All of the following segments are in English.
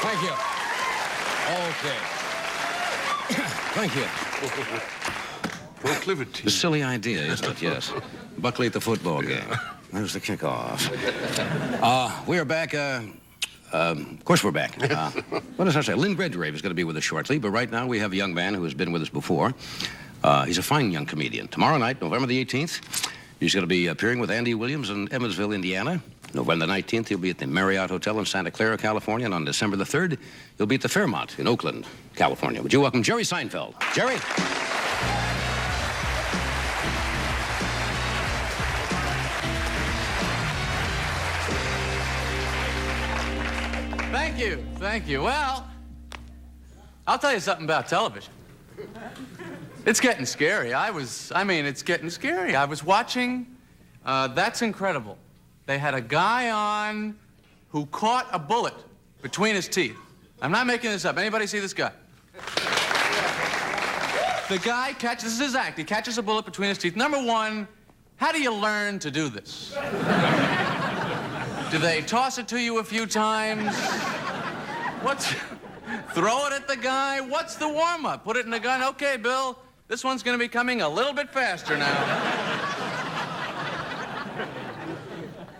Thank you. Okay. Thank you. Proclivity. A silly idea, isn't it? Yes. Buckley at the football game. There's the kickoff. We are back. Of course we're back. What does I say? Lynn Redgrave is going to be with us shortly, but right now we have a young man who has been with us before. He's a fine young comedian. Tomorrow night, November the 18th, he's going to be appearing with Andy Williams in Evansville, Indiana. November the 19th, he'll be at the Marriott Hotel in Santa Clara, California. And on December the 3rd, he'll be at the Fairmont in Oakland, California. Would you welcome Jerry Seinfeld? Jerry? Thank you. Thank you. Well, I'll tell you something about television. It's getting scary. It's getting scary. I was watching That's Incredible. They had a guy on who caught a bullet between his teeth. I'm not making this up. Anybody see this guy? The guy catches, this is his act, he catches a bullet between his teeth. Number one, how do you learn to do this? Do they toss it to you a few times? Throw it at the guy? What's the warm-up? Put it in the gun? Okay, Bill, this one's gonna be coming a little bit faster now.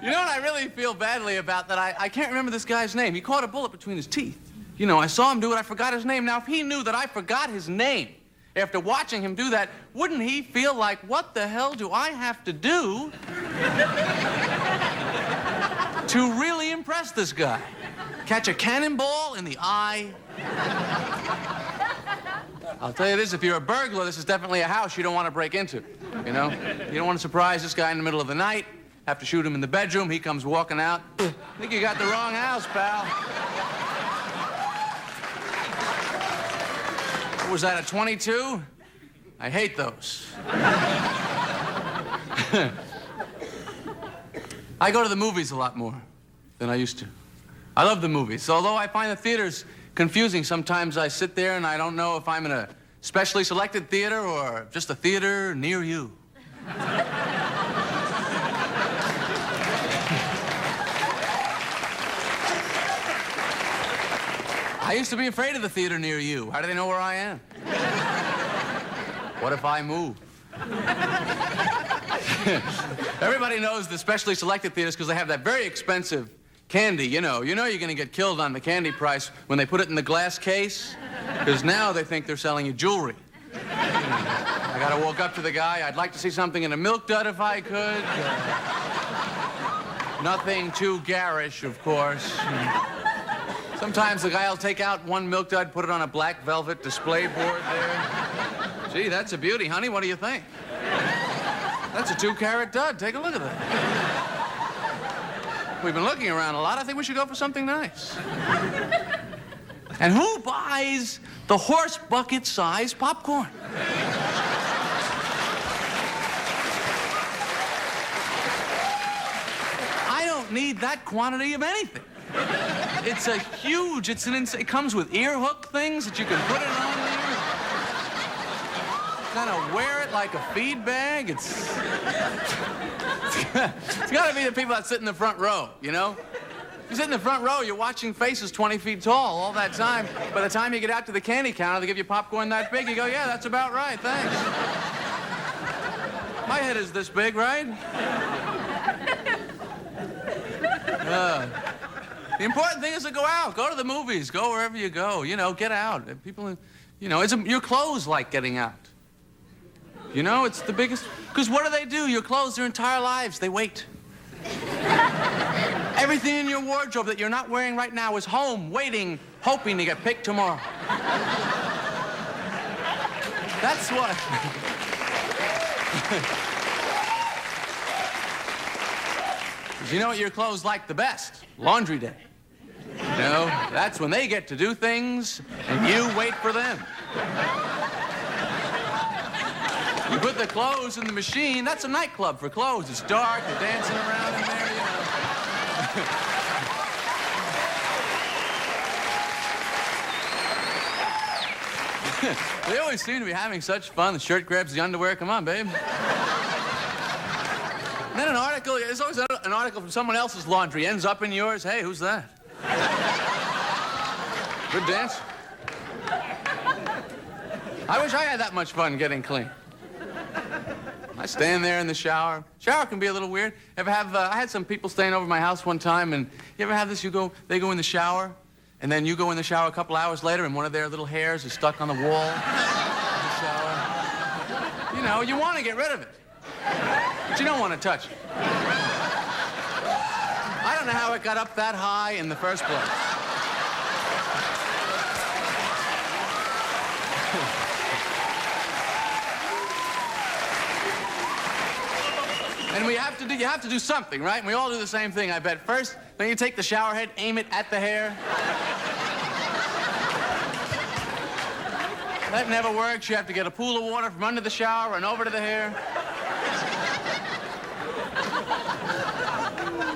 You know what I really feel badly about that? I can't remember this guy's name. He caught a bullet between his teeth. You know, I saw him do it, I forgot his name. Now, if he knew that I forgot his name after watching him do that, wouldn't he feel like, what the hell do I have to do to really impress this guy? Catch a cannonball in the eye? I'll tell you this, if you're a burglar, this is definitely a house you don't want to break into, you know? You don't want to surprise this guy in the middle of the night, have to shoot him in the bedroom, he comes walking out. I think you got the wrong house, pal. What was that, a 22? I hate those. I go to the movies a lot more than I used to. I love the movies. Although I find the theaters confusing, sometimes I sit there and I don't know if I'm in a specially selected theater or just a theater near you. I used to be afraid of the theater near you. How do they know where I am? What if I move? Everybody knows the specially selected theaters because they have that very expensive candy, you know you're going to get killed on the candy price when they put it in the glass case, because now they think they're selling you jewelry. I got to walk up to the guy. I'd like to see something in a milk dud if I could. Nothing too garish, of course. Sometimes the guy will take out one milk dud, put it on a black velvet display board there. Gee, that's a beauty, honey. What do you think? That's a 2-carat dud. Take a look at that. We've been looking around a lot. I think we should go for something nice. And who buys the horse bucket-sized popcorn? I don't need that quantity of anything. It's a huge, it comes with ear hook things that you can put it on there. Kind of wear it like a feed bag. It's got to be the people that sit in the front row, you know? You sit in the front row, you're watching faces 20 feet tall all that time. By the time you get out to the candy counter, they give you popcorn that big. You go, yeah, that's about right, thanks. My head is this big, right? The important thing is to go out. Go to the movies. Go wherever you go. You know, get out. People, you know, your clothes like getting out. You know, it's the biggest... Because what do? Your clothes their entire lives, they wait. Everything in your wardrobe that you're not wearing right now is home, waiting, hoping to get picked tomorrow. That's what... You know what your clothes like the best? Laundry day. You know, that's when they get to do things, and you wait for them. You put the clothes in the machine, that's a nightclub for clothes. It's dark, you're dancing around in there, you know. They always seem to be having such fun. The shirt grabs the underwear. Come on, babe. And then an article, there's always an article from someone else's laundry ends up in yours, hey, who's that? Good dance. I wish I had that much fun getting clean. I stand there in the shower. Shower can be a little weird. Ever have, I had some people staying over my house one time, and you ever have this, they go in the shower, and then you go in the shower a couple hours later, and one of their little hairs is stuck on the wall of the shower. You know, you want to get rid of it, but you don't want to touch it. I don't know how it got up that high in the first place. And you have to do something, right? And we all do the same thing, I bet. First, when you take the shower head, aim it at the hair. That never works. You have to get a pool of water from under the shower and over to the hair.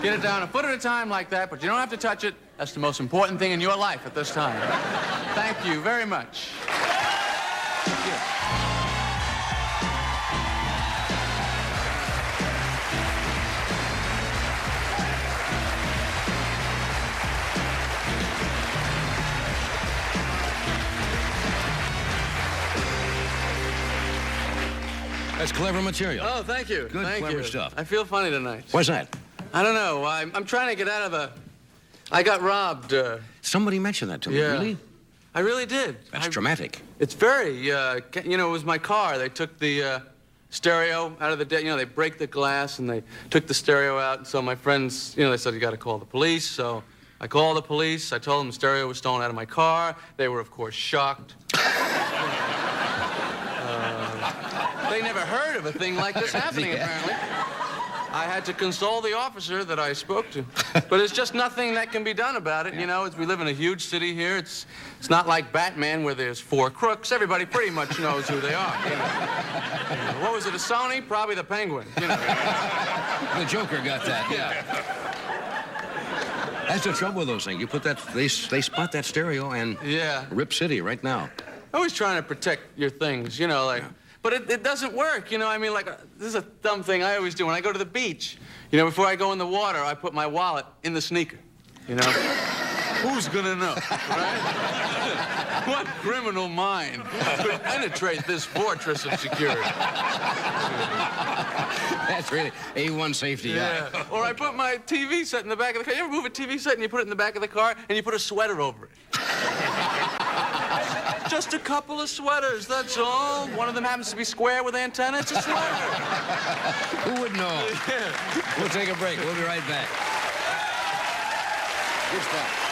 Get it down a foot at a time like that, but you don't have to touch it. That's the most important thing in your life at this time. Thank you very much. Thank you. That's clever material. Oh, thank you. Good, thank clever you. stuff. I feel funny tonight. Why's that? I don't know. I'm trying to get out of a... I got robbed. Somebody mentioned that to me. Yeah. Really? I really did. That's dramatic. It's very, you know, it was my car. They took the stereo out of the... You know, they break the glass, and they took the stereo out. And so my friends, you know, they said, you got to call the police. So I called the police. I told them the stereo was stolen out of my car. They were, of course, shocked. They never heard of a thing like this happening, apparently. I had to console the officer that I spoke to. But there's just nothing that can be done about it. You know, we live in a huge city here. It's not like Batman where there's 4 crooks. Everybody pretty much knows who they are. You know. What was it, a Sony? Probably the Penguin. You know. The Joker got that, yeah. That's the trouble with those things. You put that, they spot that stereo and Rip City right now. Always trying to protect your things, you know, like... But it doesn't work, you know? I mean, like, this is a dumb thing I always do. When I go to the beach, you know, before I go in the water, I put my wallet in the sneaker, you know? Who's gonna know, right? What criminal mind could penetrate this fortress of security? That's really A1 safety, yeah. Or I put my TV set in the back of the car. You ever move a TV set and you put it in the back of the car and you put a sweater over it? Just a couple of sweaters, that's all. One of them happens to be square with antenna. It's a sweater. Who would know? Yeah. We'll take a break. We'll be right back. Good stuff.